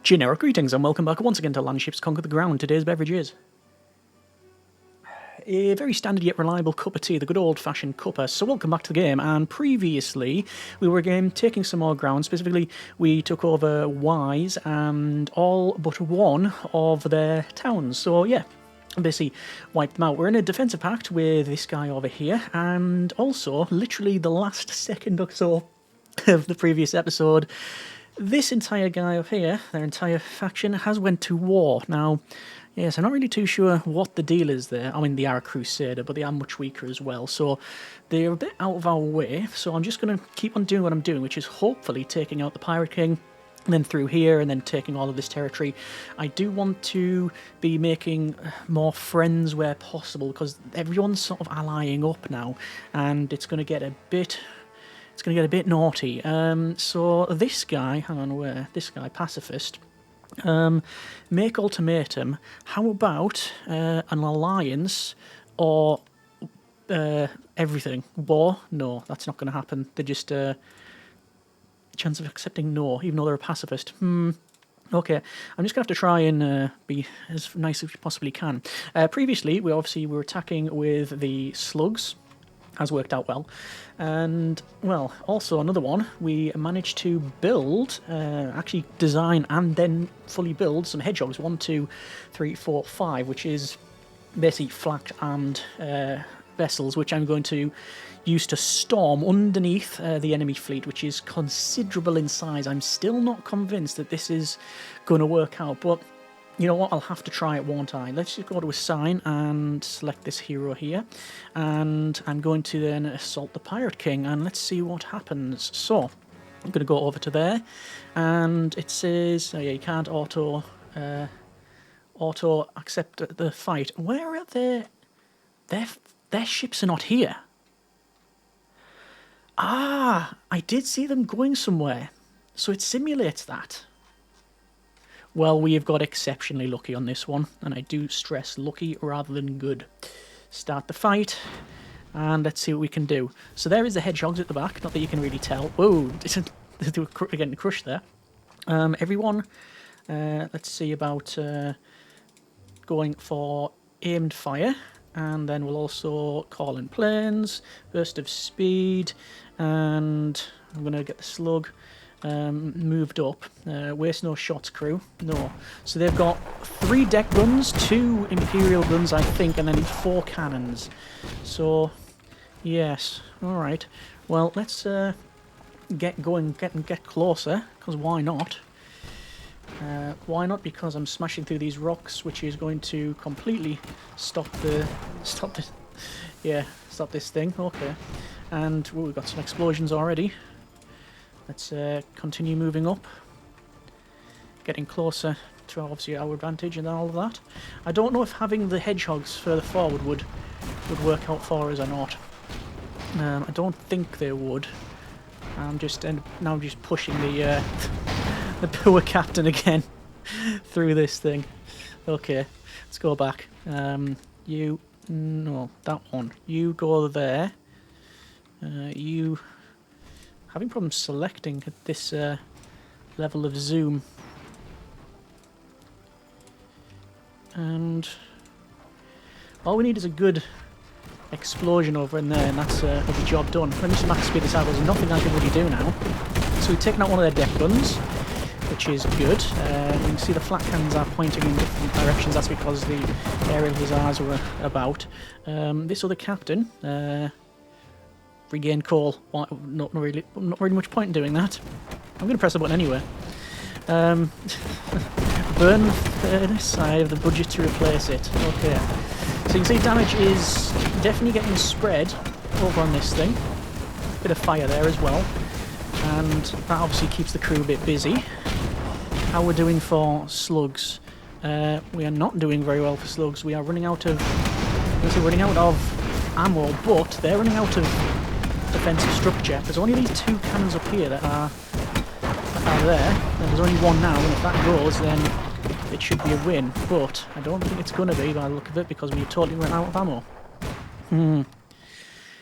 Generic greetings and welcome back once again to Landships Conquer the Ground. Today's beverage is a very standard yet reliable cup of tea, the good old-fashioned cuppa. So welcome back to the game, and previously we were again taking some more ground. Specifically, we took over Wise and all but one of their towns. So yeah, basically wiped them out. We're in a defensive pact with this guy over here, and also literally the last second or so of the previous episode, this entire guy up here, their entire faction, has went to war. Now, yes, I'm not really too sure what the deal is there. I mean, they are a crusader, but they are much weaker as well, so they're a bit out of our way. So I'm just going to keep on doing what I'm doing, which is hopefully taking out the Pirate King, and then through here, and then taking all of this territory. I do want to be making more friends where possible, because everyone's sort of allying up now, and it's going to get a bit... It's going to get a bit naughty. So this guy, hang on, where? This guy, pacifist. Make ultimatum. How about an alliance or everything? War? No, that's not going to happen. They're just chance of accepting no, even though they're a pacifist. Okay, I'm just going to have to try and be as nice as we possibly can. Previously, we were attacking with the slugs. Has worked out well. And, well, also another one, we managed to build, actually design and then fully build some hedgehogs, 1, 2, 3, 4, 5, which is basically flak and vessels, which I'm going to use to storm underneath the enemy fleet, which is considerable in size. I'm still not convinced that this is going to work out, but you know what, I'll have to try it, won't I? Let's just go to assign and select this hero here. And I'm going to then assault the Pirate King, and let's see what happens. So, I'm going to go over to there, and it says, oh yeah, you can't auto accept the fight. Where are their ships are not here. Ah, I did see them going somewhere. So it simulates that. Well, we have got exceptionally lucky on this one, and I do stress lucky rather than good. Start the fight, and let's see what we can do. So there is the hedgehogs at the back, not that you can really tell. Whoa, they were getting crushed there. Everyone, let's see about going for aimed fire, and then we'll also call in planes, burst of speed, and I'm going to get the slug. Moved up. Waste no shots, crew. No. So they've got 3 deck guns, 2 Imperial guns, I think, and then 4 cannons. So, yes. Alright. Well, let's get going, get closer, because why not? Why not? Because I'm smashing through these rocks, which is going to completely stop this thing. Okay. And we've got some explosions already. Let's continue moving up, getting closer to obviously our advantage and all of that. I don't know if having the hedgehogs further forward would work out for us or not. I don't think they would. I'm just now just pushing the the poor captain again through this thing. Okay, let's go back. No, that one. You go there. You. Having problems selecting at this level of zoom. And all we need is a good explosion over in there, and that's the job done. Let me just max speed this out. There's nothing I can really do now. So we've taken out one of their deck guns, which is good. You can see the flat cannons are pointing in different directions. That's because the aerial hussars were about. This other captain... regain coal. Not really much point in doing that. I'm going to press the button anyway. Burn the furnace. I have the budget to replace it. Okay. So you can see damage is definitely getting spread over on this thing. Bit of fire there as well. And that obviously keeps the crew a bit busy. How we're doing for slugs. We are not doing very well for slugs. We are running out of ammo, but they're running out of defensive structure. There's only these 2 cannons up here that are there, and there's only one now, and if that goes then it should be a win, but I don't think it's going to be by the look of it, because we totally ran out of ammo.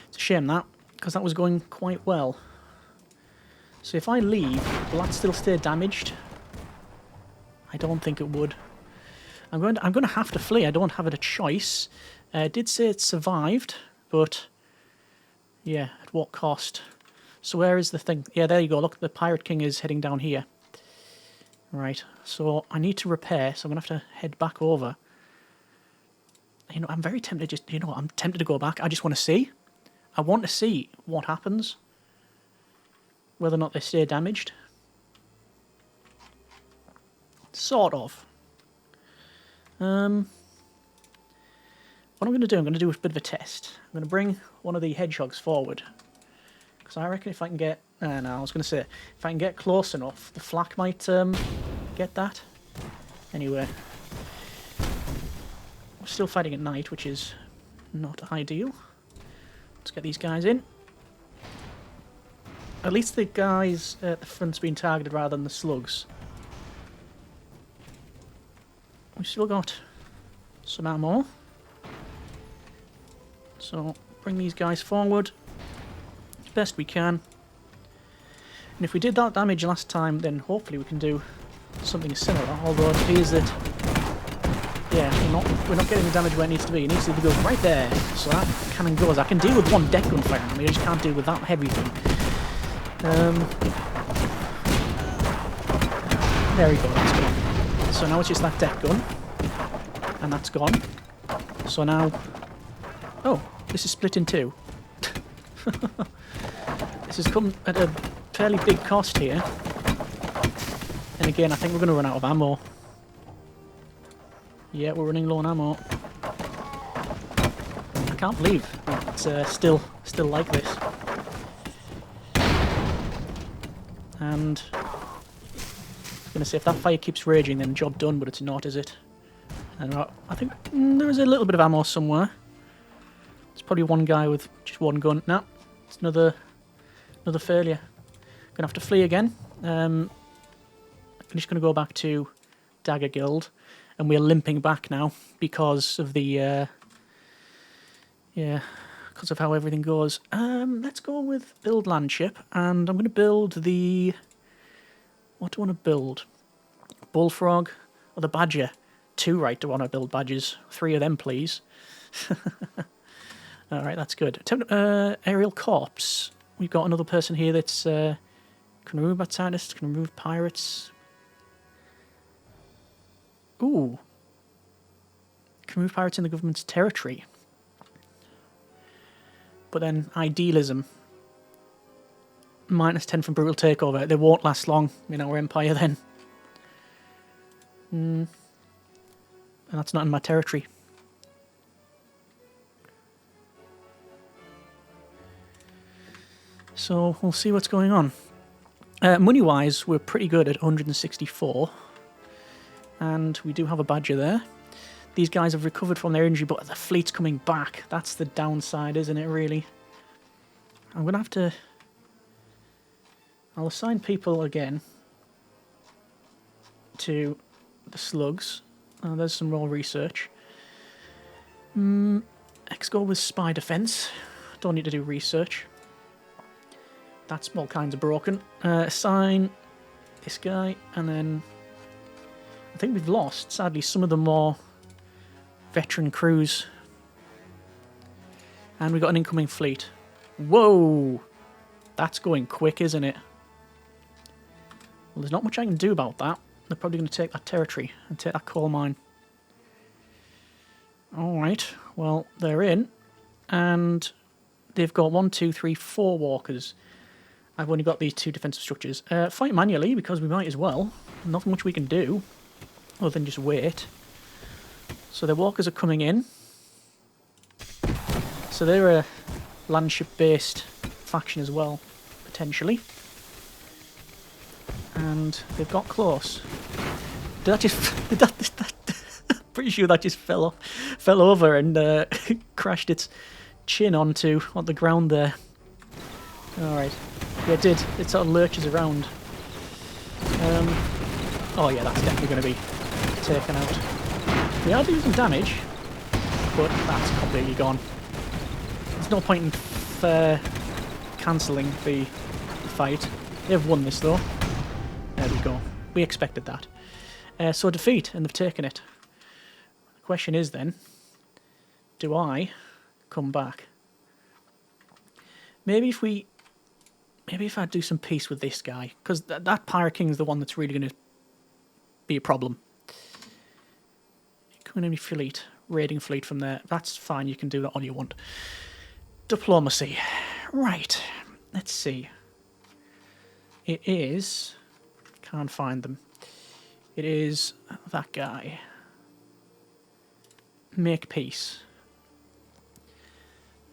It's a shame that, because that was going quite well. So if I leave, will that still stay damaged? I don't think it would. I'm going to have to flee. I don't have a choice. It did say it survived, but yeah, at what cost? So where is the thing? Yeah, there you go. Look, the Pirate King is heading down here. Right, so I need to repair, so I'm going to have to head back over. You know, I'm very tempted just, you know, I'm tempted to go back. I just want to see. I want to see what happens. Whether or not they stay damaged. Sort of. What I'm going to do, I'm going to do a bit of a test. I'm going to bring one of the hedgehogs forward. Because I reckon if I can get... no, I was going to say, if I can get close enough, the flak might get that. Anyway. We're still fighting at night, which is not ideal. Let's get these guys in. At least the guys at the front's been targeted rather than the slugs. We've still got some ammo. So, bring these guys forward as best we can. And if we did that damage last time, then hopefully we can do something similar. Although it appears that, yeah, we're not getting the damage where it needs to be. It needs to go right there. So that cannon goes. I can deal with one deck gun fire. I mean, I just can't deal with that heavy thing. There we go. That's good. So now it's just that deck gun, and that's gone. So now, oh, this is split in two. This has come at a fairly big cost here. And again, I think we're going to run out of ammo. Yeah, we're running low on ammo. I can't believe it's still like this. And I was going to say, if that fire keeps raging, then job done, but it's not, is it? And I think there is a little bit of ammo somewhere. It's probably one guy with just one gun. No, it's another failure. Gonna have to flee again. I'm just gonna go back to Dagger Guild, and we're limping back now because of the yeah, because of how everything goes. Let's go with build landship, and I'm gonna build the. What do I want to build? Bullfrog or the badger? 2, right? Do I want to build badgers? 3 of them, please. All right, that's good. Aerial corpse. We've got another person here that's can remove battalionists, can remove pirates. Ooh. Can remove pirates in the government's territory. But then idealism. -10 from brutal takeover. They won't last long in our empire then. And that's not in my territory. So we'll see what's going on. Money-wise, we're pretty good at 164. And we do have a badger there. These guys have recovered from their injury, but the fleet's coming back. That's the downside, isn't it, really? I'm going to have to... I'll assign people again to the slugs. There's some raw research. Let's go with spy defense. Don't need to do research. That's all kinds of broken. Assign this guy, and then I think we've lost, sadly, some of the more veteran crews. And we've got an incoming fleet. Whoa! That's going quick, isn't it? Well, there's not much I can do about that. They're probably going to take that territory and take that coal mine. Alright, well, they're in. And they've got 1, 2, 3, 4 walkers. I've only got these 2 defensive structures. Fight manually, because we might as well. Nothing much we can do, other than just wait. So the walkers are coming in. So they're a landship-based faction as well, potentially. And they've got close. Did that just... Did that pretty sure that just fell over and crashed its chin onto on the ground there. Alright. Yeah, it did. It sort of lurches around. Oh yeah, that's definitely going to be taken out. We are doing some damage, but that's completely gone. There's no point in cancelling the fight. They've won this though. There we go. We expected that. So defeat, and they've taken it. The question is then, do I come back? Maybe if I do some peace with this guy, because that Pirate King is the one that's really going to be a problem. Coming enemy fleet, raiding fleet from there. That's fine, you can do that all you want. Diplomacy. Right, let's see. It is... Can't find them. It is that guy. Make peace.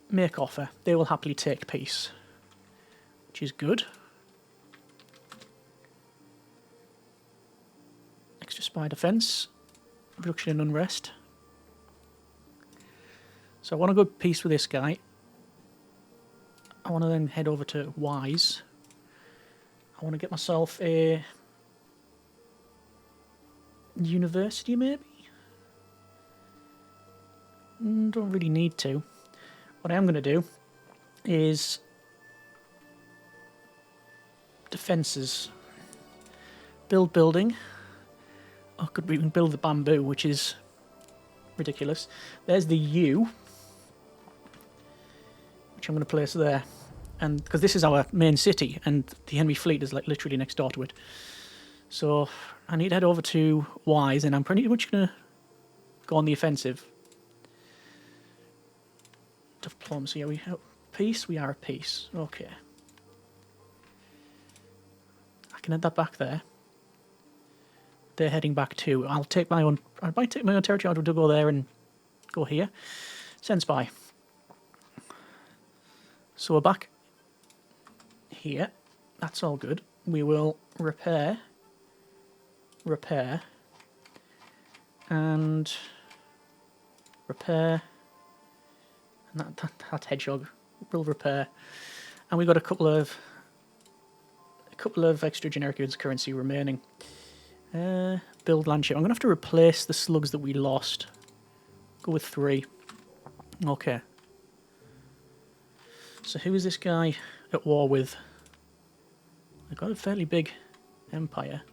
Make offer. They will happily take peace. Which is good. Extra spy defense. Reduction in unrest. So I want to go peace with this guy. I want to then head over to Wise. I want to get myself a university, maybe? Don't really need to. What I am going to do is defences. Build building. Oh, could we even build the bamboo, which is ridiculous. There's the U, which I'm going to place there. And because this is our main city, and the enemy fleet is like literally next door to it. So I need to head over to Wise, and I'm pretty much going to go on the offensive. Diplomacy, are we at peace? We are at peace. Okay. I can head that back there. They're heading back too. I might take my own territory. I'll go there and go here. Send spy. So we're back here. That's all good. We will repair, and repair, and that hedgehog will repair. And we've got a couple of extra generic goods currency remaining. Build land ship. I'm gonna have to replace the slugs that we lost. Go with 3. Okay. So who is this guy at war with? They've got a fairly big empire.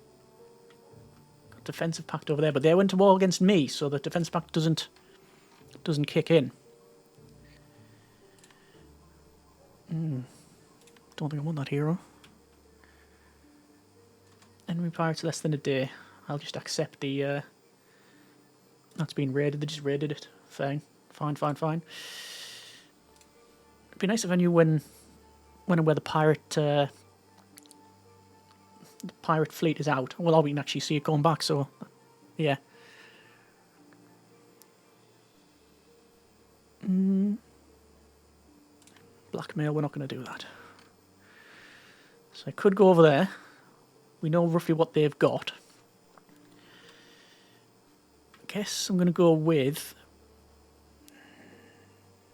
Got defensive pact over there, but they went to war against me, so the defensive pact doesn't kick in. Don't think I want that hero. Enemy pirates less than a day. I'll just accept the that's been raided. They just raided it. Fine. It'd be nice if I knew when and where the pirate fleet is out. Well, we can actually see it going back. So, yeah. Blackmail. We're not going to do that. So I could go over there. We know roughly what they've got. I guess I'm going to go with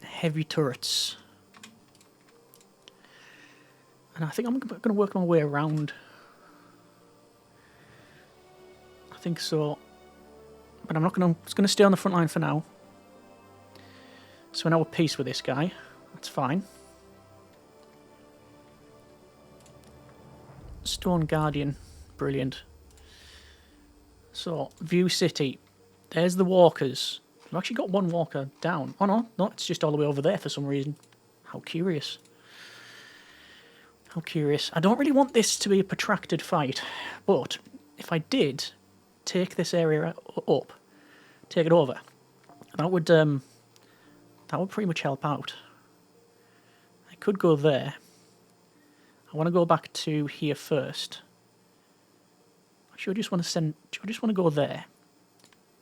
heavy turrets. And I think I'm going to work my way around. I think so. But I'm not going to... It's going to stay on the front line for now. So we're now at peace with this guy. That's fine. Stone Guardian. Brilliant. So, view city. There's the walkers. We've actually got one walker down. Oh no, it's just all the way over there for some reason. How curious. How curious. I don't really want this to be a protracted fight, but if I did take this area up, take it over, that would pretty much help out. I could go there. I want to go back to here first. Actually, I just want to go there.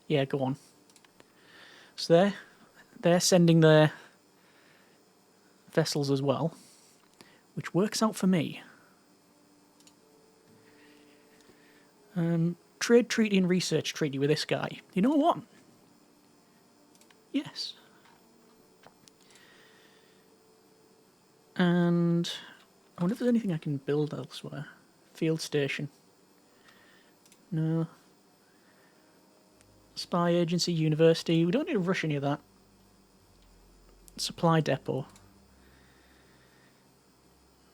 Yeah, go on. So they're sending their vessels as well, which works out for me. Trade treaty and research treaty with this guy. You know what? Yes. And I wonder if there's anything I can build elsewhere. Field station. No. Spy agency, university. We don't need to rush any of that. Supply depot.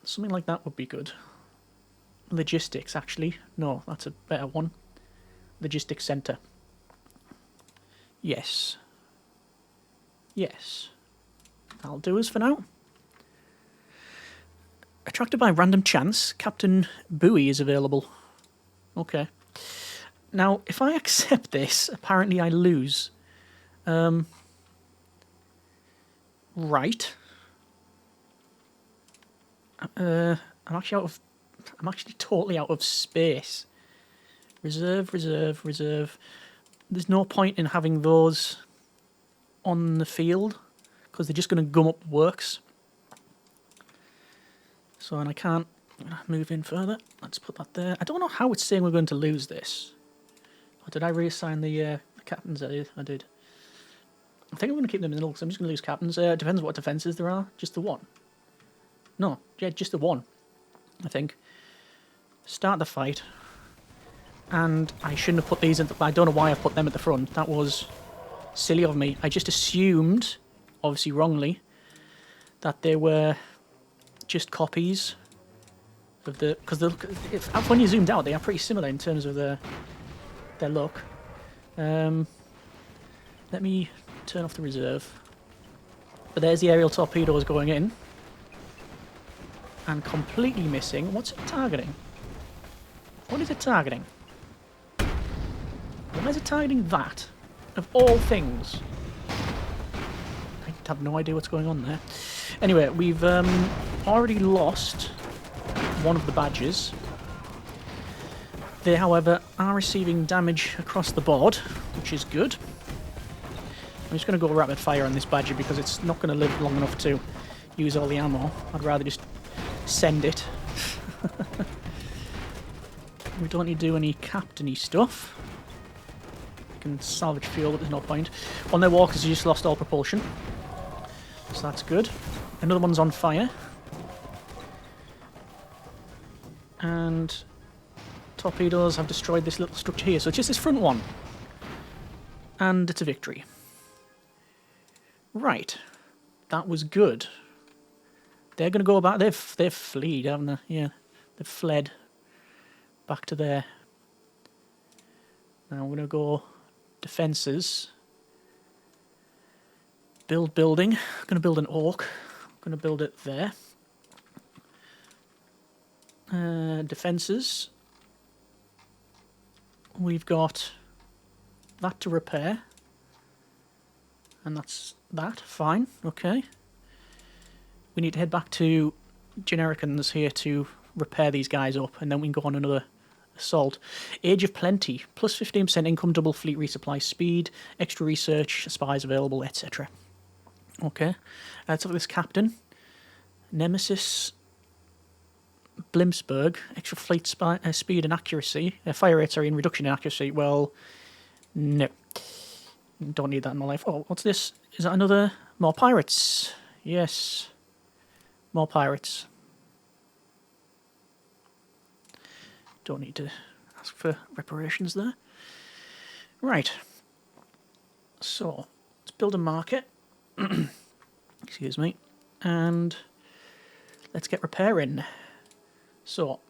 Something like that would be good. Logistics, actually. No, that's a better one. logistics centre. Yes. Yes. That'll do us for now. Attracted by random chance, Captain Bowie is available. Okay. Now, if I accept this, apparently I lose. Right. I'm actually totally out of space. Reserve, reserve, reserve. There's no point in having those on the field because they're just going to gum up works. So, and I can't move in further. Let's put that there. I don't know how it's saying we're going to lose this. Or did I reassign the captains? I did. I think I'm going to keep them in the middle because I'm just going to lose captains. Depends what defences there are. Just the one. No, yeah, just the one. I think. Start the fight. And I shouldn't have put these in. I don't know why I've put them at the front. That was silly of me. I just assumed, obviously wrongly, that they were just copies of the. Because when you zoomed out, they are pretty similar in terms of their look. Let me turn off the reserve. But there's the aerial torpedoes going in. And completely missing. What's it targeting? What is it targeting? Why is it targeting that? Of all things. I have no idea what's going on there. Anyway, we've already lost one of the badges. They, however, are receiving damage across the board, which is good. I'm just going to go rapid fire on this badger because it's not going to live long enough to use all the ammo. I'd rather just send it. We don't need to do any captain-y stuff. We can salvage fuel, but there's no point. On their walkers, you just lost all propulsion. So that's good. Another one's on fire. And torpedoes have destroyed this little structure here. So it's just this front one. And it's a victory. Right. That was good. They're going to go back. They've fled, haven't they? Yeah. They've fled back to there. Now we're going to go defences. Build building. I'm going to build an orc. I'm going to build it there. Defences. We've got that to repair. And that's that. Fine. Okay. We need to head back to Genericans here to repair these guys up, and then we can go on another assault. Age of Plenty. Plus 15% income, double fleet resupply speed, extra research, spies available, etc. Okay. Let's have this captain. Nemesis Blimsberg. Extra fleet speed and accuracy. Fire rate, sorry, and reduction in accuracy. Well, no. Don't need that in my life. Oh, what's this? Is that another? More pirates. Yes. More pirates. Don't need to ask for reparations there. Right. So, let's build a market. Excuse me. And let's get repair in. So,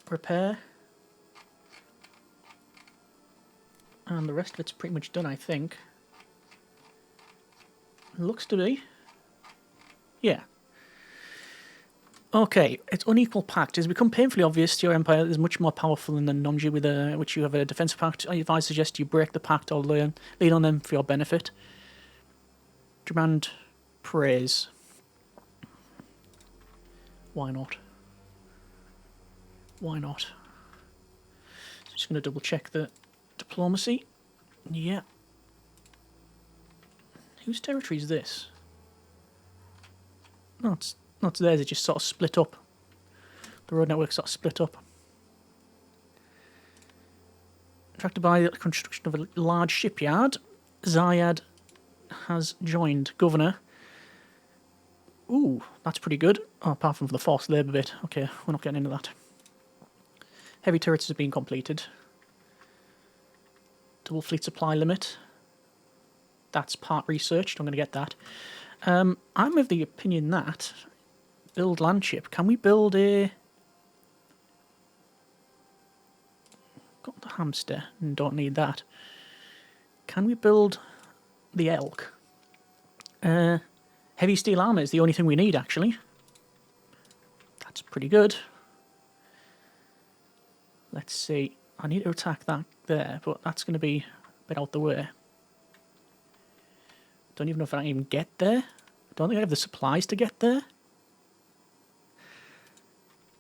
repair. And the rest of it's pretty much done, I think. Looks to be. Yeah. Okay, it's unequal pact. It's become painfully obvious to your empire is much more powerful than the Nonji with which you have a defensive pact. I suggest you break the pact or lean on them for your benefit. Demand praise. Why not? Why not? Just going to double check the diplomacy. Yeah. Whose territory is this? No, it's not theirs. It just sort of split up. The road network sort of split up. Attracted by the construction of a large shipyard, Zayad has joined. Governor. Ooh, that's pretty good. Oh, apart from the forced labour bit. Okay, we're not getting into that. Heavy turrets have been completed. Double fleet supply limit. That's part researched. I'm going to get that. I'm of the opinion that build land ship. Can we build a? hamster, and don't need that. Can we build the elk? Heavy steel armor is the only thing we need, actually. That's pretty good. Let's see. I need to attack that there, but that's going to be a bit out the way. Don't even know if I can even get there. Don't think I have the supplies to get there.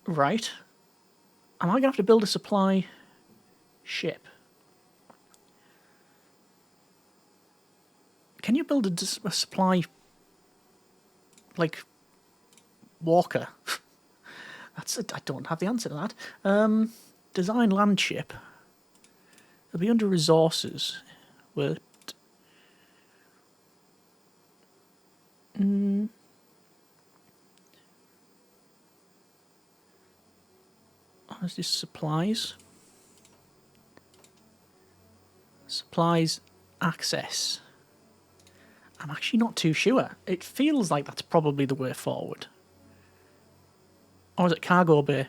Right. Am I going to have to build a supply ship? Can you build a supply, like, walker? I don't have the answer to that. Design land ship. It'll be under resources. What? Is this supplies? Supplies access. I'm actually not too sure. It feels like that's probably the way forward. Or is it cargo bay?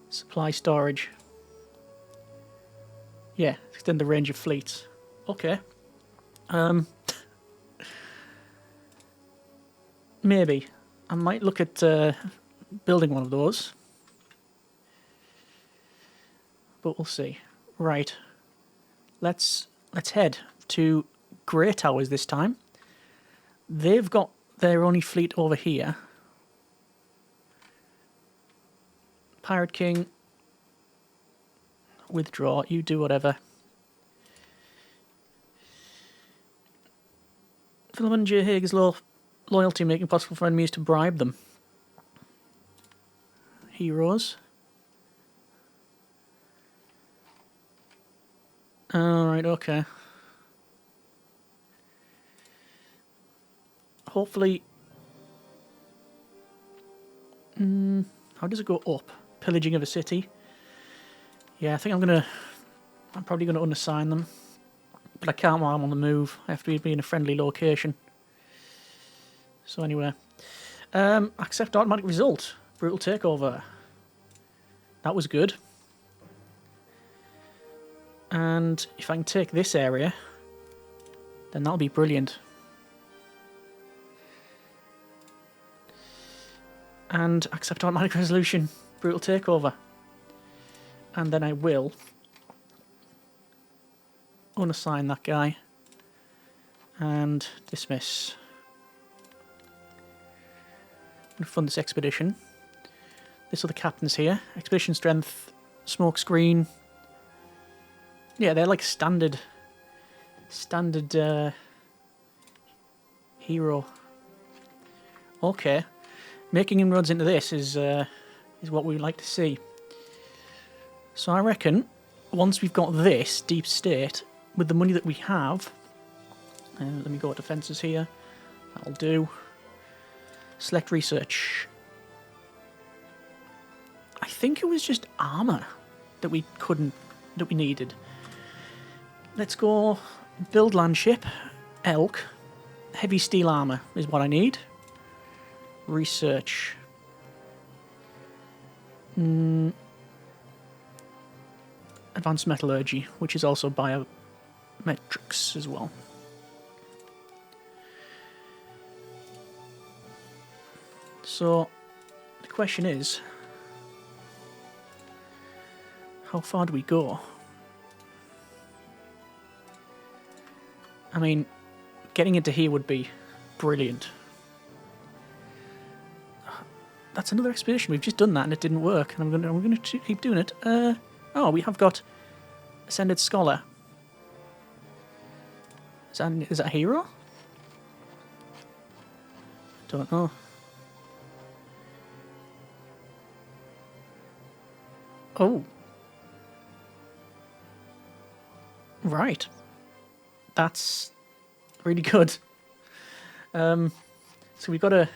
Supply storage. Yeah, extend the range of fleets. Okay. Maybe. I might look at building one of those. But we'll see. Right. Let's head to Grey Towers this time. They've got their only fleet over here. Pirate King. Withdraw. You do whatever. Philemon J. Haig's loyalty making possible for enemies to bribe them. Heroes. Alright, okay. Hopefully... how does it go up? Pillaging of a city. Yeah, I think I'm probably gonna unassign them. But I can't while I'm on the move. I have to be in a friendly location. So anyway. Accept automatic result. Brutal takeover. That was good. And if I can take this area, then that'll be brilliant. And accept automatic resolution. Brutal takeover. And then I will unassign that guy. And dismiss. I'm going to fund this expedition. This are the captains here. Expedition strength, smoke screen. Yeah, they're like standard hero. Okay, making inroads into this is what we'd like to see. So I reckon once we've got this deep state with the money that we have, let me go to defences here. That'll do. Select research. I think it was just armor that we needed. Let's go build land ship, elk, heavy steel armor is what I need. Research. Advanced metallurgy, which is also biometrics as well. So the question is, how far do we go? I mean, getting into here would be brilliant. That's another expedition. We've just done that and it didn't work. And I'm going to keep doing it. Oh, we have got Ascended Scholar. Is that a hero? Don't know. Oh. Right. That's really good. So we've got a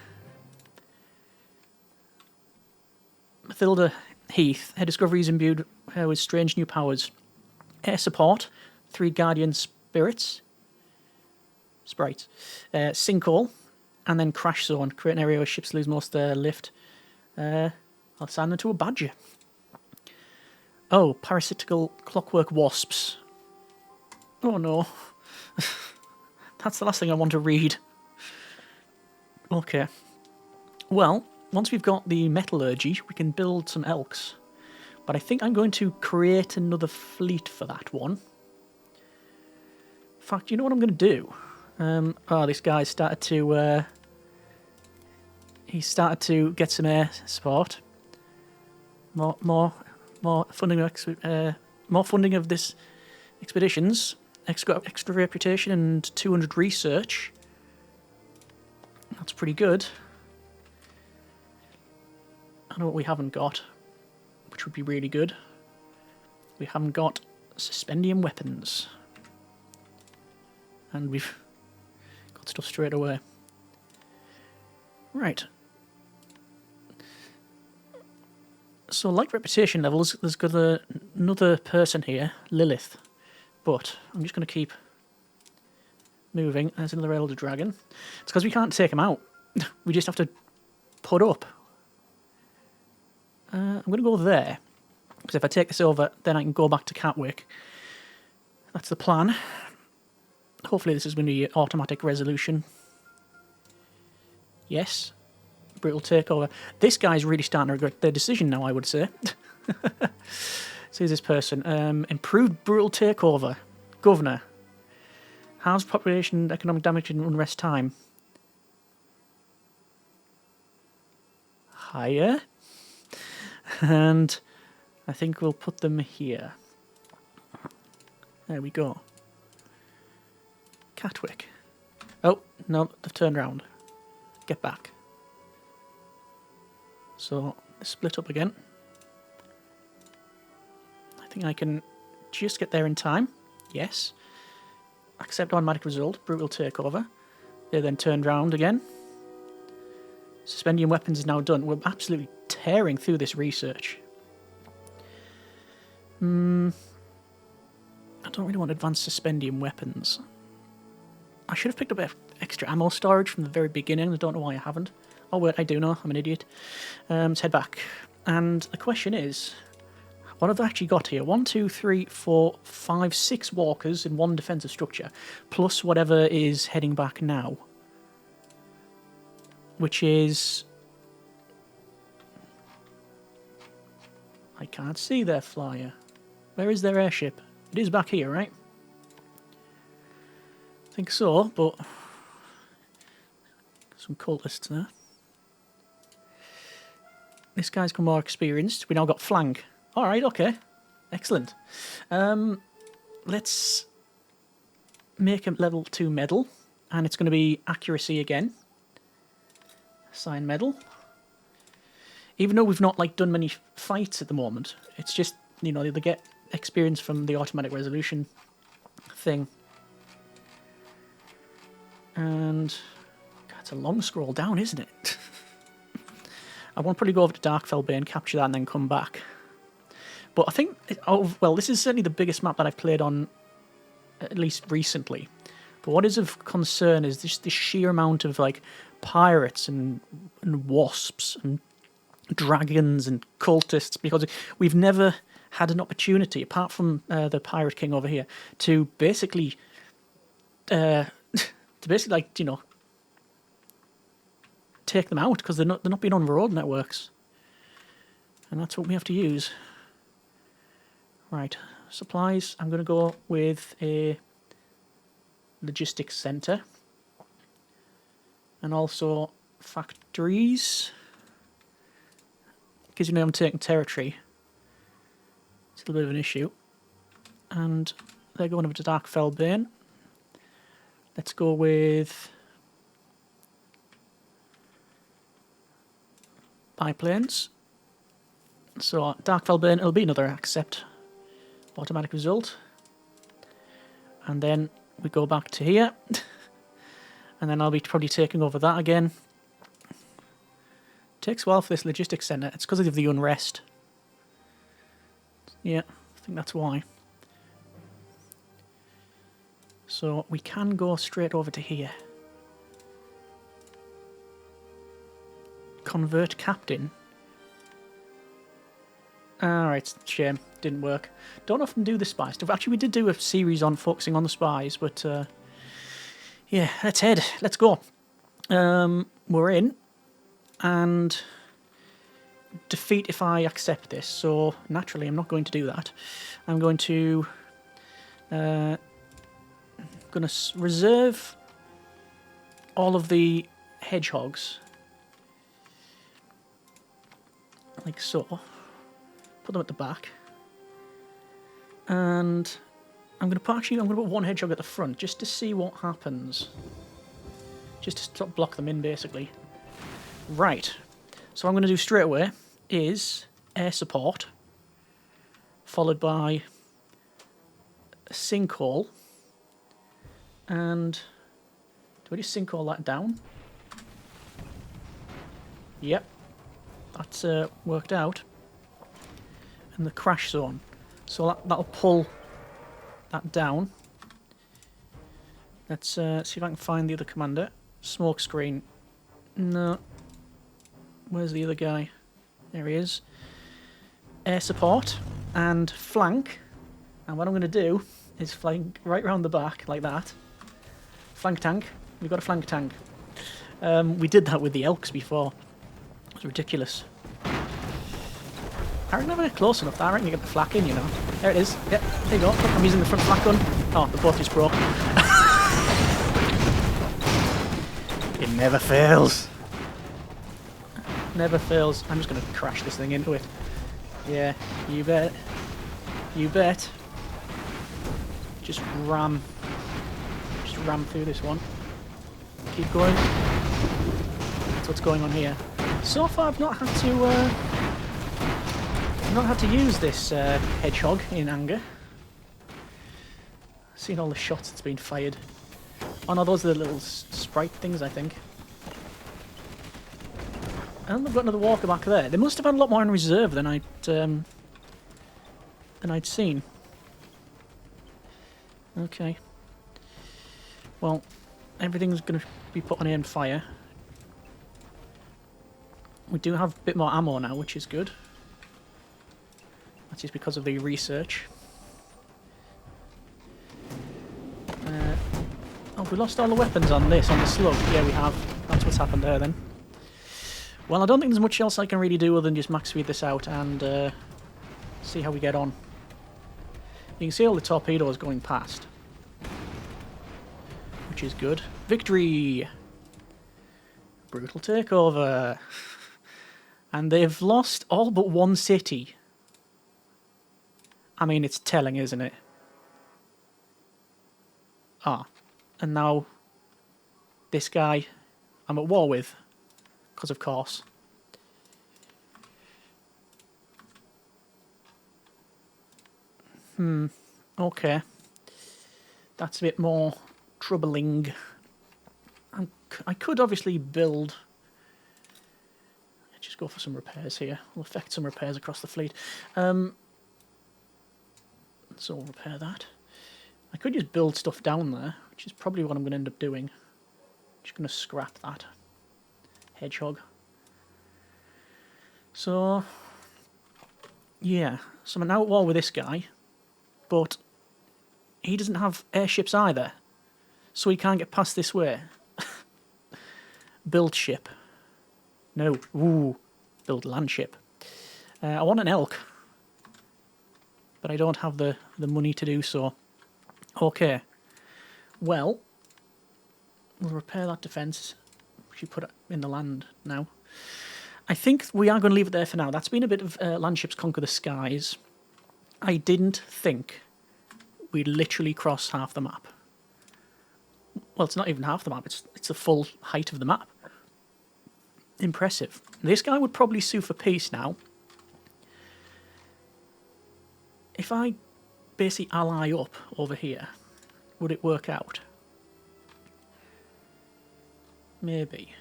Mathilda Heath. Her discovery is imbued with strange new powers. Air support, 3 guardian sprites, sinkhole, and then crash zone. Create an area where ships lose most of their lift. I'll assign them to a badger. Oh, parasitical clockwork wasps. Oh no. That's the last thing I want to read. Okay. Well, once we've got the metallurgy, we can build some elks. But I think I'm going to create another fleet for that one. In fact, you know what I'm going to do? This guy started to... he started to get some air support. More funding of this expeditions. Extra reputation and 200 research. That's pretty good. I know what we haven't got, which would be really good. We haven't got suspendium weapons. And we've got stuff straight away. Right. So, like reputation levels, there's got another person here, Lilith. But I'm just going to keep moving. There's another Elder Dragon. It's because we can't take him out. We just have to put up. I'm going to go there. Because if I take this over, then I can go back to Catwick. That's the plan. Hopefully this is going to be automatic resolution. Yes. Brutal takeover. This guy's really starting to regret their decision now, I would say. So here's this person. Improved brutal takeover. Governor. How's population economic damage and unrest time? Higher. And I think we'll put them here. There we go. Catwick. Oh, no, they've turned around. Get back. So, split up again. I think I can just get there in time. Yes. Accept automatic result. Brutal takeover. They then turned round again. Suspendium weapons is now done. We're absolutely tearing through this research. I don't really want advanced suspendium weapons. I should have picked up extra ammo storage from the very beginning. I don't know why I haven't. Oh wait, I do know. I'm an idiot. Let's head back. And the question is, what have I actually got here? 1, 2, 3, 4, 5, 6 walkers in 1 defensive structure, plus whatever is heading back now. Which is... I can't see their flyer. Where is their airship? It is back here, right? I think so, but... some cultists there. This guy's got more experienced. We now got flank. Alright, okay. Excellent. Let's make a level 2 medal. And it's going to be accuracy again. Assign medal. Even though we've not done many fights at the moment, it's just, they get experience from the automatic resolution thing. And God, it's a long scroll down, isn't it? I want to probably go over to Darkfell Bay and capture that and then come back. But I think, this is certainly the biggest map that I've played on, at least recently. But what is of concern is just the sheer amount of pirates and wasps and dragons and cultists, because we've never had an opportunity, apart from the Pirate King over here, to basically take them out, because they're not being on road networks, and that's what we have to use. Right, supplies. I'm going to go with a logistics center, and also factories, because I'm taking territory. It's a little bit of an issue, and they're going over to Darkfell Bane. Let's go with biplanes. So Darkfell Bane, it'll be another accept automatic result, and then we go back to here, and then I'll be probably taking over that again. Takes a while for this logistics centre. It's because of the unrest. Yeah, I think that's why. So we can go straight over to here. Convert captain. Alright, shame. Didn't work. Don't often do the spy stuff. Actually, we did do a series on focusing on the spies, but yeah, let's head. Let's go. We're in, and defeat if I accept this. So naturally, I'm not going to do that. I'm going to reserve all of the hedgehogs, like so. Put them at the back, and I'm going to put one hedgehog at the front just to see what happens. Just to stop block them in, basically. Right. So what I'm going to do straight away is air support, followed by a sinkhole, and do I just sinkhole that down? Yep, that's worked out. And the crash zone, so that'll pull that down. Let's see if I can find the other commander. Smoke screen. No. Where's the other guy? There he is. Air support and flank. And what I'm going to do is flank right round the back like that. Flank tank. We've got a flank tank. We did that with the Elks before. It was ridiculous. I reckon if I get close enough, I reckon you get the flak in, you know. There it is. Yep, there you go. Look, I'm using the front flak gun. Oh, the boat just broke. It never fails. Never fails. I'm just going to crash this thing into it. Yeah, you bet. You bet. Just ram through this one. Keep going. That's what's going on here. So far, I've not had to use this hedgehog in anger. Seen all the shots that's been fired. Oh no, those are the little sprite things, I think. And they've got another walker back there. They must have had a lot more in reserve than I'd seen. Okay. Well, everything's going to be put on aim fire. We do have a bit more ammo now, which is good. That's just because of the research. Oh, we lost all the weapons on this, on the slug. Yeah, we have. That's what's happened there, then. Well, I don't think there's much else I can really do other than just max speed this out and see how we get on. You can see all the torpedoes going past, which is good. Victory! Brutal takeover. And they've lost all but one city. I mean, it's telling, isn't it? Ah, and now this guy I'm at war with, because of course. Okay. That's a bit more troubling. I could obviously build... Just go for some repairs here. We'll effect some repairs across the fleet. So we'll repair that. I could just build stuff down there, which is probably what I'm going to end up doing. Just going to scrap that hedgehog. So, yeah. So I'm now at war with this guy, but he doesn't have airships either, so he can't get past this way. Build ship. No. Ooh. Build land ship. I want an elk, but I don't have the money to do so. Okay. Well, we'll repair that defence. We should put it in the land now. I think we are going to leave it there for now. That's been a bit of land ships conquer the skies. I didn't think we'd literally cross half the map. Well, it's not even half the map. It's the full height of the map. Impressive. This guy would probably sue for peace now. If I basically ally up over here, would it work out? Maybe.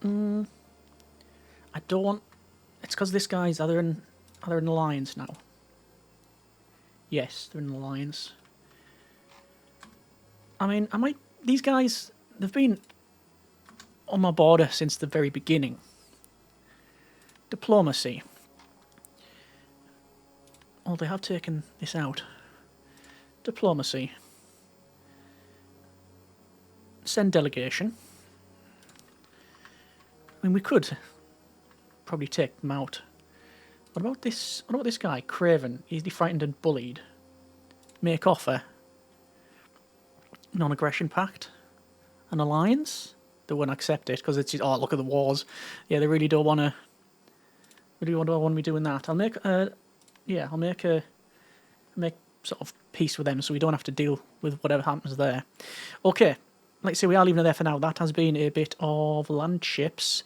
I don't... It's because this guy's... Are they in alliance now? Yes, they're in alliance. I mean, I might... These guys, they've been on my border since the very beginning. Diplomacy. Oh, they have taken this out. Diplomacy. Send delegation. I mean, we could probably take them out. What about this? What about this guy, Craven? Easily frightened and bullied. Make offer. Non-aggression pact. An alliance. They won't accept it because it's just, oh, look at the wars. Yeah, they really don't want to. Really don't want me doing that. I'll make yeah, I'll make sort of peace with them so we don't have to deal with whatever happens there. Okay, like I say, we are leaving it there for now. That has been a bit of land ships.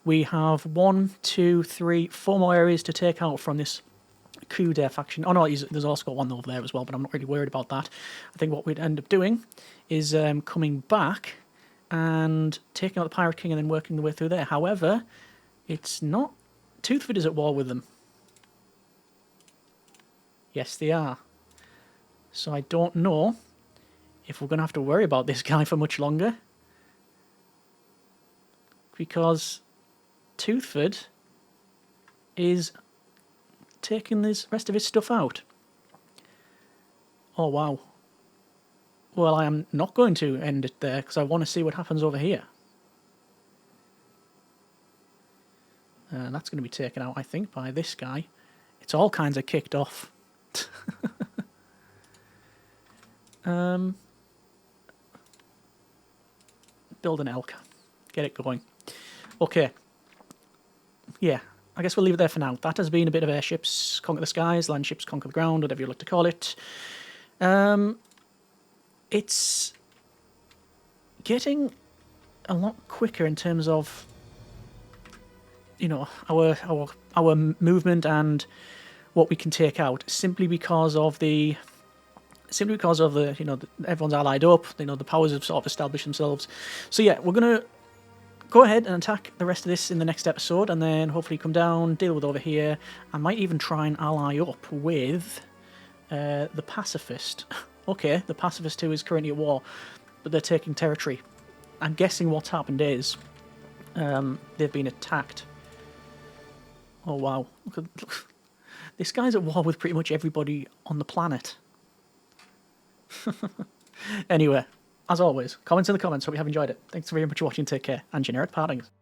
We have 1, 2, 3, 4 more areas to take out from this coup de faction. Oh no, there's also got one over there as well, but I'm not really worried about that. I think what we'd end up doing is coming back and taking out the Pirate King and then working the way through there. However, it's not... Toothford is at war with them. Yes, they are. So I don't know if we're going to have to worry about this guy for much longer. Because Toothford is taking this rest of his stuff out. Oh, wow. Well, I am not going to end it there because I want to see what happens over here. That's going to be taken out, I think, by this guy. It's all kinds of kicked off. Build an elk. Get it going. Okay. Yeah, I guess we'll leave it there for now. That has been a bit of airships, conquer the skies, land ships, conquer the ground, whatever you like to call it. It's getting a lot quicker in terms of, you know, our movement and what we can take out, simply because of the you know, everyone's allied up, you know, the powers have sort of established themselves. So yeah, we're gonna go ahead and attack the rest of this in the next episode, and then hopefully come down, deal with over here. I might even try and ally up with the pacifist. Okay, the pacifist who is currently at war, but they're taking territory. I'm guessing what's happened is they've been attacked. Oh wow, look, this guy's at war with pretty much everybody on the planet. Anyway, as always, comments in the comments. Hope you have enjoyed it. Thanks very much for watching. Take care, and generic partings.